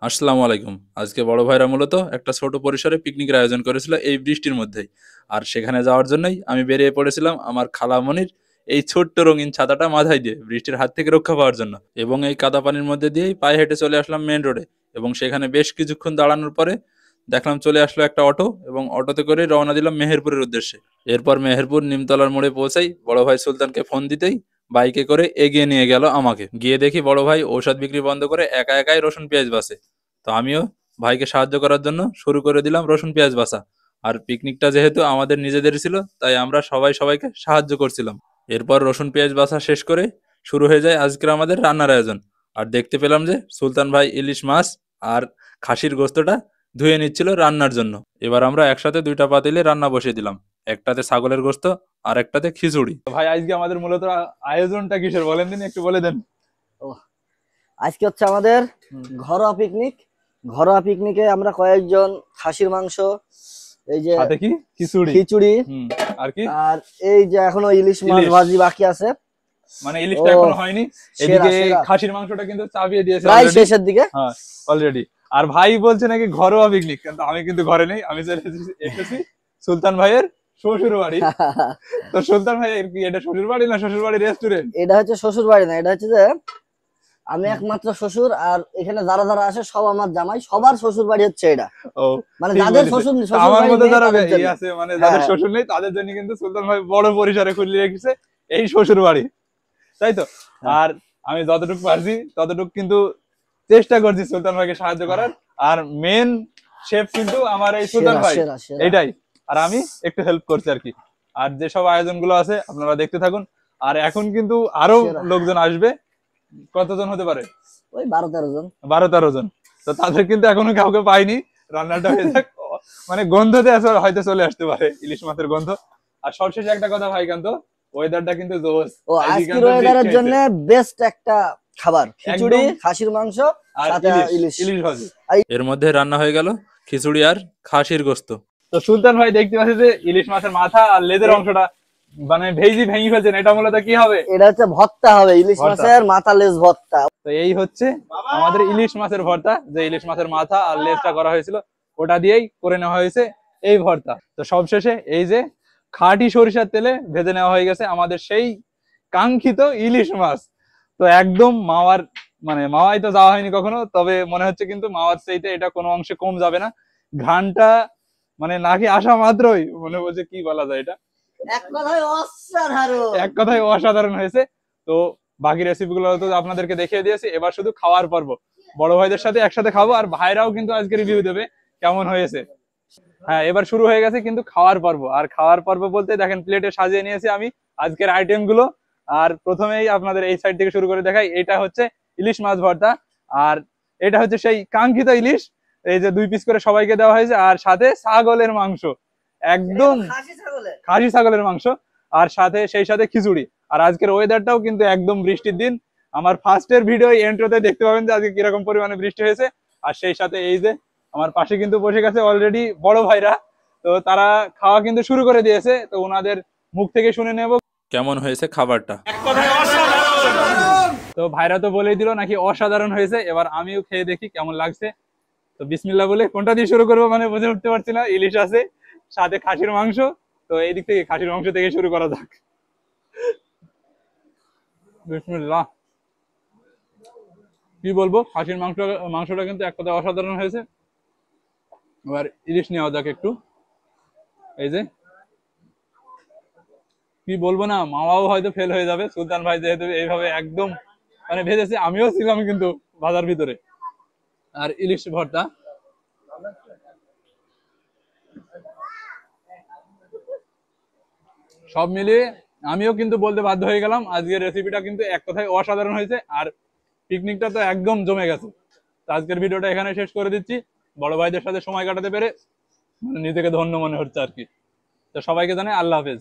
আসসালামু আলাইকুম। আজকে বড় ভাইরা মূলত একটা ছোট পরিসরে পিকনিকের আয়োজন করেছিল এই বৃষ্টির মধ্যেই। আর সেখানে যাওয়ার জন্যই আমি বেরিয়ে পড়েছিলাম আমার খালামণির এই ছোট্ট রঙিন ছাতাটা মাথায় দিয়ে বৃষ্টির হাত থেকে রক্ষা পাওয়ার জন্য। এবং এই কাদা পানির মধ্যে দিয়েই পায়ে হেঁটে চলে আসলাম মেন রোডে। এবং সেখানে বেশ কিছুক্ষণ দাঁড়ানোর পরে দেখলাম চলে আসলো একটা অটো, এবং অটোতে করে রওনা দিলাম মেহেরপুরের উদ্দেশ্যে। এরপর মেহেরপুর নিমতলার মোড়ে পৌঁছাই বড় ভাই সুলতানকে ফোন দিতেই বাইকে করে এগিয়ে নিয়ে গেল আমাকে। গিয়ে দেখি বড় ভাই ঔষধ বিক্রি বন্ধ করে একা একাই রসুন পেঁয়াজ বাছে। তো আমিও ভাইকে সাহায্য করার জন্য শুরু করে দিলাম রসুন পেঁয়াজ বাছা। আর পিকনিকটা যেহেতু আমাদের নিজেদের ছিল, তাই আমরা সবাই সবাইকে সাহায্য করছিলাম। এরপর রসুন পেঁয়াজ বাছা শেষ করে শুরু হয়ে যায় আজকের আমাদের রান্নার আয়োজন। আর দেখতে পেলাম যে সুলতান ভাই ইলিশ মাছ আর খাসির গোস্তটা ধুয়ে নিচ্ছিল রান্নার জন্য। এবার আমরা একসাথে দুইটা পাতিলে রান্না বসিয়ে দিলাম, একটাতে ছাগলের গোস্ত আর একটাতে খিচুড়ি। ভাই আজকে আমাদের মূলত আয়োজনটা কিসের বলেন দিন, একটু বলে দেন। আজকে হচ্ছে আমাদের ঘরোয়া পিকনিক। ঘরোয়া পিকনিকে আমরা কয়েকজন খাসির মাংস, এই যে সাথে কি খিচুড়ি আর কি, আর এই যে এখনো ইলিশ মাছ ভাজি বাকি আছে, মানে ইলিশটা এখনো হয়নি। এদিকে খাসির মাংসটা কিন্তু চাপিয়ে দিয়েছে প্রায় শেষের দিকে, হ্যাঁ অলরেডি। আর ভাই বলছে নাকি ঘরোয়া পিকনিক, কিন্তু আমি কিন্তু ঘরে নেই, আমি এসেছি সুলতান ভাইয়ের শ্বশুর বাড়ি। তো সুলতান ভাই এটা শ্বশুর বাড়ি না শ্বশুর বাড়ি রেস্টুরেন্ট? এটা হচ্ছে শ্বশুর বাড়ি না, এটা হচ্ছে যে আমি একমাত্র শ্বশুর, আর এখানে যারা যারা আসে সব আমার জামাই, সবার শ্বশুর বাড়ি হচ্ছে এটা। ও মানে যাদের শ্বশুর আমার মধ্যে যারা আছে, মানে যাদের শ্বশুর নেই তাদের জন্য কিন্তু সুলতান ভাই বড় পরিসরে খুলে রেখেছে এই শ্বশুর বাড়ি, তাই তো। আর আমি যতটুকু পারছি ততটুকু কিন্তু চেষ্টা করছি সুলতান ভাইকে সাহায্য করার। আর মেন শেফ কিন্তু আমার এই সুলতান ভাই, এটাই। আর আমি একটু হেল্প করছি আর কি। আর যেসব আয়োজন গুলো আছে আপনারা দেখতে থাকুন। আর এখন কিন্তু আরো লোকজন আসবে। কতজন হতে পারে? ওই 12-13 জন। 12-13 জন। তো তাদের কিন্তু এখনো কাউকে পাইনি। রান্নাটা হয়ে যাক, মানে গন্ধতে হয়তো চলে আসতে পারে ইলিশ মাছের গন্ধ। আর সবশেষে একটা কথা ভাইকান্ত, ওয়েদারটা কিন্তু জোস। ও আজকের ওয়েদারের জন্য বেস্ট একটা খাবার খিচুড়ি, খাসির মাংস সাথে ইলিশ ভাজি। এর মধ্যে রান্না হয়ে গেল খিচুড়ি আর খাসির গোস্ত। তো সুলতান ভাই দেখতে পাচ্ছি যে ইলিশ মাছের মাথা আর লেজের অংশটা মানে ভেজি ভেঙে ফেলছেন, এটা মূলত কি হবে? এটা হচ্ছে ভর্তা হবে, ইলিশ মাছের মাথা লেজ ভর্তা। তো এই হচ্ছে আমাদের ইলিশ মাছের ভর্তা। যে ইলিশ মাছের মাথা আর লেজটা করা হয়েছিল ওটা দিয়েই করে নেওয়া হয়েছে এই ভর্তা। তো সবশেষে এই যে খাঁটি সরিষার তেলে ভেজে নেওয়া হয়ে গেছে আমাদের সেই কাঙ্ক্ষিত ইলিশ মাছ। তো একদম মাওয়ার, মানে মাওয়াই তো যাওয়া হয়নি কখনো, তবে মনে হচ্ছে কিন্তু মাওয়ার চাইতে এটা কোনো অংশে কম যাবে না। ঘ্রাণটা মানে নাকি আসা মাত্রই মনে বলছে কি বলা যায়, এটা এক কথায় অসাধারণ হয়েছে। তো বাকি রেসিপি গুলো তো আপনাদেরকে দেখিয়ে দিয়েছি, এবার শুধু খাওয়ার পর্ব। বড় ভাইদের সাথে একসাথে খাবো, আর ভাইরাও কিন্তু আজকে রিভিউ দেবে কেমন হয়েছে। হ্যাঁ এবার শুরু হয়ে গেছে কিন্তু খাওয়ার পর্ব। আর খাওয়ার পর্ব বলতে দেখেন প্লেটে সাজিয়ে নিয়েছি আমি আজকের আইটেম গুলো। আর প্রথমেই আপনাদের এই সাইড থেকে শুরু করে দেখাই, এটা হচ্ছে ইলিশ মাছ ভর্তা। আর এটা হচ্ছে সেই কাঙ্ক্ষিত ইলিশ, এই যে 2 পিস করে সবাইকে দেওয়া হয়েছে। আর সাথে ছাগলের মাংস, একদম খাসি ছাগলের মাংস, আর সাথে সেই সাথে খিচুড়ি। আর আজকের ওয়েদারটাও কিন্তু একদম বৃষ্টির দিন। আমার ফার্স্টের ভিডিও এন্ট্রোতে দেখতে পাবেন যে আজকে কিরকম পরিমাণে বৃষ্টি হয়েছে। আর সেই সাথে এই যে আমার পাশে কিন্তু বসে গেছে অলরেডি বড় ভাইরা, তো তারা খাওয়া কিন্তু শুরু করে দিয়েছে। তো ওনাদের মুখ থেকে শুনে নেব কেমন হয়েছে খাবারটা। তো ভাইরা তো বলেই দিল নাকি অসাধারণ হয়েছে, এবার আমিও খেয়ে দেখি কেমন লাগছে। তো বিসমিল্লাহ বলে কোনটা দিয়ে শুরু করবো মানে বুঝে উঠতে পারছি না। ইলিশ আছে, সাথে খাসির মাংস, তো এই দিক থেকে খাসির মাংস থেকে শুরু করা যাক। বিসমিল্লাহ। কি বলবো, খাসির মাংসটা কিন্তু এক কথায় অসাধারণ হয়েছে। এবার ইলিশ নেওয়া যাক একটু। এই যে কি বলবো না, মামাও হয়তো ফেল হয়ে যাবে, সুলতান ভাই যেহেতু এইভাবে একদম মানে ভেজেছে, আমিও ছিলাম কিন্তু বাজার ভিতরে। আর ইলিশ ভর্তা, সব মিলিয়ে আমিও কিন্তু বলতে বাধ্য হয়ে গেলাম আজকের রেসিপিটা কিন্তু এক কথায় অসাধারণ হয়েছে। আর পিকনিকটা তো একদম জমে গেছে। তো আজকের ভিডিওটা এখানে শেষ করে দিচ্ছি। বড় ভাইদের সাথে সময় কাটাতে পেরে মানে নিজেকে ধন্য মনে হচ্ছে আর কি। তো সবাইকে জানাই আল্লাহ হাফেজ।